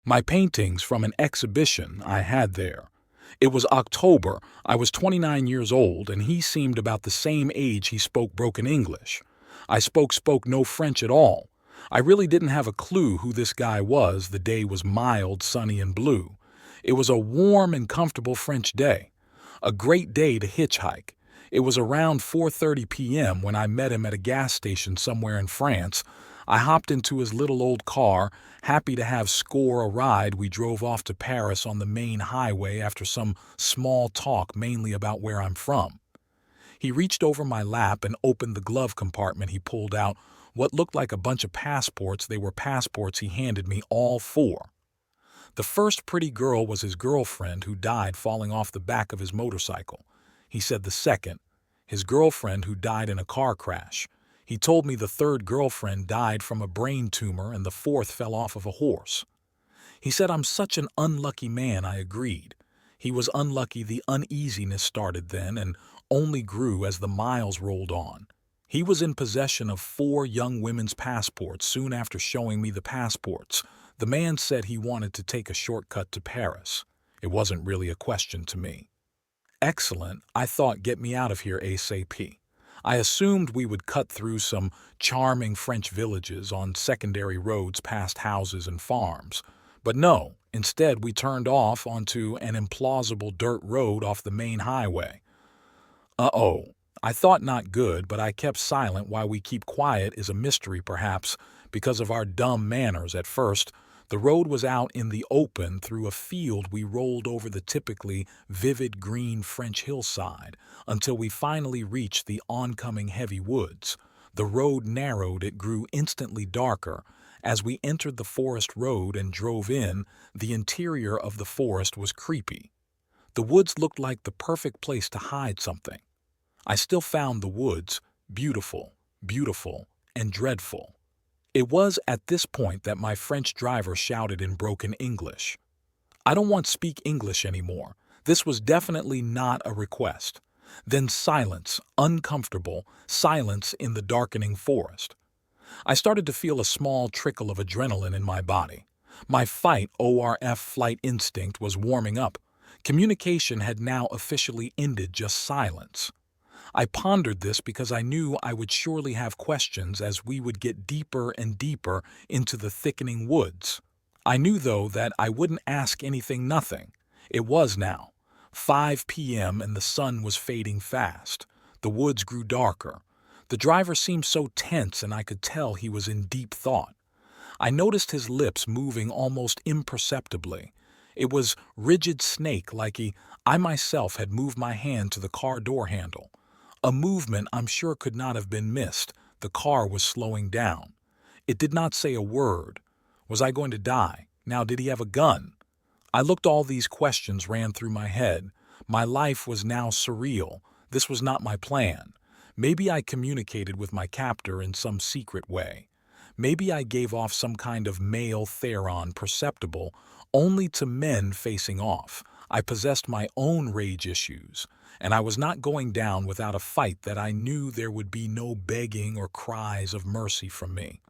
My paintings from an exhibition I had there. It was October, I was 29 years old, and he seemed about the same age. He spoke broken English. I spoke no French at all. I really didn't have a clue who this guy was. The day was mild, sunny, and blue. It was a warm and comfortable French day. A great day to hitchhike. It was around 4:30 p.m. when I met him at a gas station somewhere in France. I hopped into his little old car, happy to have score a ride. We drove off to Paris on the main highway after some small talk mainly about where I'm from. He reached over my lap and opened the glove compartment. He pulled out what looked like a bunch of passports. They were passports. He handed me all four. The first pretty girl was his girlfriend who died falling off the back of his motorcycle. He said the second, his girlfriend who died in a car crash. He told me the third girlfriend died from a brain tumor and the fourth fell off of a horse. He said I'm such an unlucky man. I agreed. He was unlucky. The uneasiness started then and only grew as the miles rolled on. He was in possession of four young women's passports. Soon after showing me the passports, the man said he wanted to take a shortcut to Paris. It wasn't really a question to me. Excellent, I thought, get me out of here ASAP. I assumed we would cut through some charming French villages on secondary roads past houses and farms. But no, instead we turned off onto an implausible dirt road off the main highway. Uh-oh. I thought not good, but I kept silent. Why we keep quiet is a mystery, perhaps because of our dumb manners at first. The road was out in the open through a field. We rolled over the typically vivid green French hillside until we finally reached the oncoming heavy woods. The road narrowed. It grew instantly darker. As we entered the forest road and drove in, the interior of the forest was creepy. The woods looked like the perfect place to hide something. I still found the woods beautiful, beautiful, and dreadful. It was at this point that my French driver shouted in broken English, "I don't want to speak English anymore." This was definitely not a request. Then silence, uncomfortable silence in the darkening forest. I started to feel a small trickle of adrenaline in my body. My fight ORF flight instinct was warming up. Communication had now officially ended, just silence. I pondered this because I knew I would surely have questions as we would get deeper and deeper into the thickening woods. I knew, though, that I wouldn't ask anything. Nothing. It was now 5 p.m. and the sun was fading fast. The woods grew darker. The driver seemed so tense, and I could tell he was in deep thought. I noticed his lips moving almost imperceptibly. It was rigid snake-like. I myself had moved my hand to the car door handle. A movement I'm sure could not have been missed. The car was slowing down. It did not say a word. Was I going to die? Now, did he have a gun? I looked. All these questions ran through my head. My life was now surreal. This was not my plan. Maybe I communicated with my captor in some secret way. Maybe I gave off some kind of male theron perceptible only to men facing off. I possessed my own rage issues, and I was not going down without a fight that I knew there would be no begging or cries of mercy from me.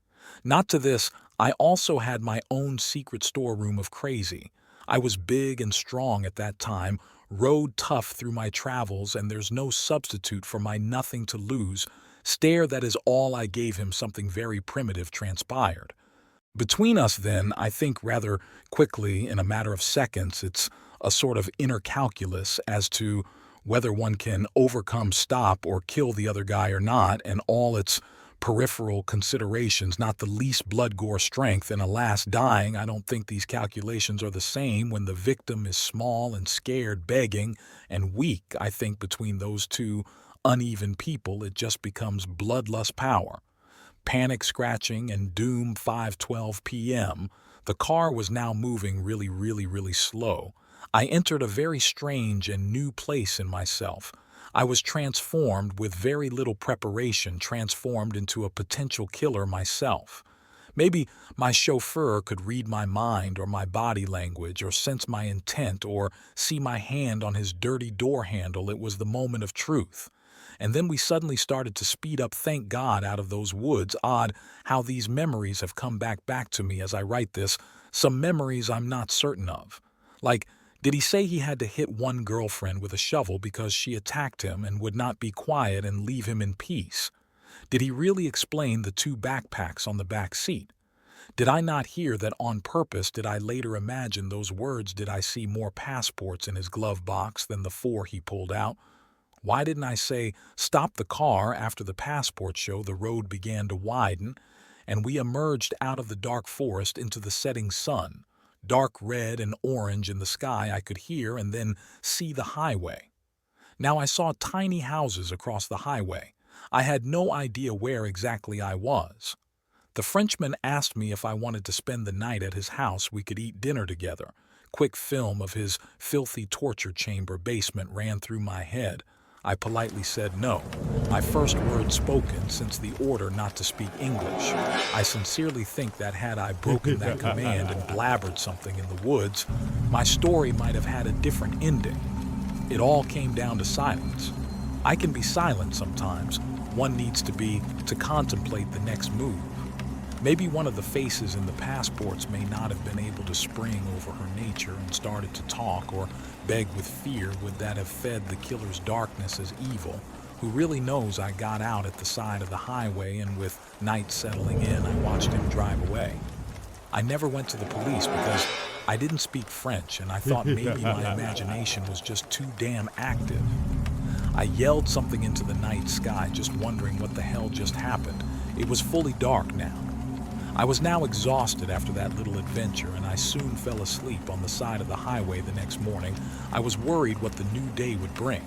Not to this, I also had my own secret storeroom of crazy. I was big and strong at that time, rode tough through my travels, and there's no substitute for my nothing to lose stare. That is all I gave him. Something very primitive transpired. Between us then, I think rather quickly, in a matter of seconds, it's a sort of inner calculus as to whether one can overcome, stop, or kill the other guy or not, and all its peripheral considerations, not the least blood, gore, strength, and alas, dying. I don't think these calculations are the same when the victim is small and scared, begging, and weak. I think between those two uneven people, it just becomes bloodlust power. Panic, scratching, and doom. 5:12 p.m. The car was now moving really slow. I entered a very strange and new place in myself. I was transformed with very little preparation, transformed into a potential killer myself. Maybe my chauffeur could read my mind or my body language or sense my intent or see my hand on his dirty door handle. It was the moment of truth. And then we suddenly started to speed up, thank God, out of those woods. Odd how these memories have come back to me as I write this. Some memories I'm not certain of. Like, did he say he had to hit one girlfriend with a shovel because she attacked him and would not be quiet and leave him in peace? Did he really explain the two backpacks on the back seat? Did I not hear that on purpose? Did I later imagine those words? Did I see more passports in his glove box than the 4 he pulled out? Why didn't I say, "Stop the car"? After the passport show, the road began to widen, and we emerged out of the dark forest into the setting sun. Dark red and orange in the sky, I could hear and then see the highway. Now I saw tiny houses across the highway. I had no idea where exactly I was. The Frenchman asked me if I wanted to spend the night at his house. We could eat dinner together. Quick film of his filthy torture chamber basement ran through my head. I politely said no, my first word spoken since the order not to speak English. I sincerely think that had I broken that command and blabbered something in the woods, my story might have had a different ending. It all came down to silence. I can be silent sometimes. One needs to be to contemplate the next move. Maybe one of the faces in the passports may not have been able to spring over her nature and started to talk or beg with fear. Would that have fed the killer's darkness as evil? Who really knows? I got out at the side of the highway, and with night settling in, I watched him drive away. I never went to the police because I didn't speak French, and I thought maybe my imagination was just too damn active. I yelled something into the night sky, just wondering what the hell just happened. It was fully dark now. I was now exhausted after that little adventure, and I soon fell asleep on the side of the highway the next morning. I was worried what the new day would bring.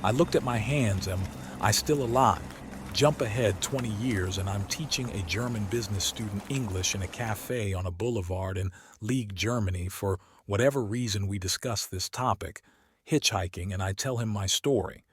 I looked at my hands. Am I still alive? Jump ahead 20 years, and I'm teaching a German business student English in a cafe on a boulevard in Liege, Germany. For whatever reason, we discuss this topic, hitchhiking, and I tell him my story.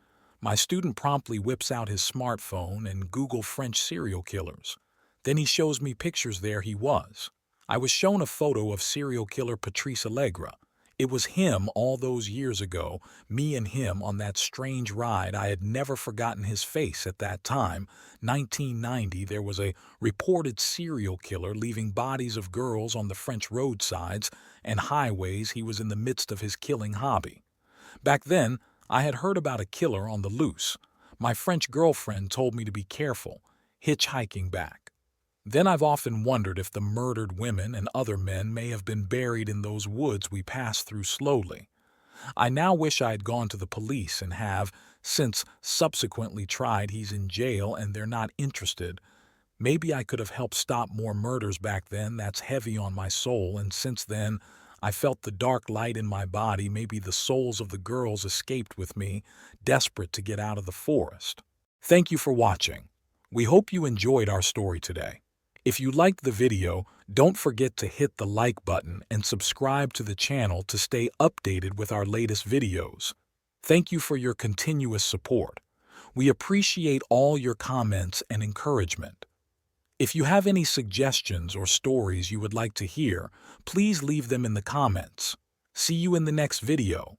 My student promptly whips out his smartphone and Google French serial killers. Then he shows me pictures. There he was. I was shown a photo of serial killer Patrice Allegra. It was him all those years ago, me and him on that strange ride. I had never forgotten his face at that time. 1990, there was a reported serial killer leaving bodies of girls on the French roadsides and highways. He was in the midst of his killing hobby. Back then, I had heard about a killer on the loose. My French girlfriend told me to be careful, hitchhiking back. Then I've often wondered if the murdered women and other men may have been buried in those woods we passed through slowly. I now wish I had gone to the police and have, since subsequently tried. He's in jail and they're not interested. Maybe I could have helped stop more murders back then. That's heavy on my soul, and since then, I felt the dark light in my body. Maybe the souls of the girls escaped with me, desperate to get out of the forest. Thank you for watching. We hope you enjoyed our story today. If you liked the video, don't forget to hit the like button and subscribe to the channel to stay updated with our latest videos. Thank you for your continuous support. We appreciate all your comments and encouragement. If you have any suggestions or stories you would like to hear, please leave them in the comments. See you in the next video.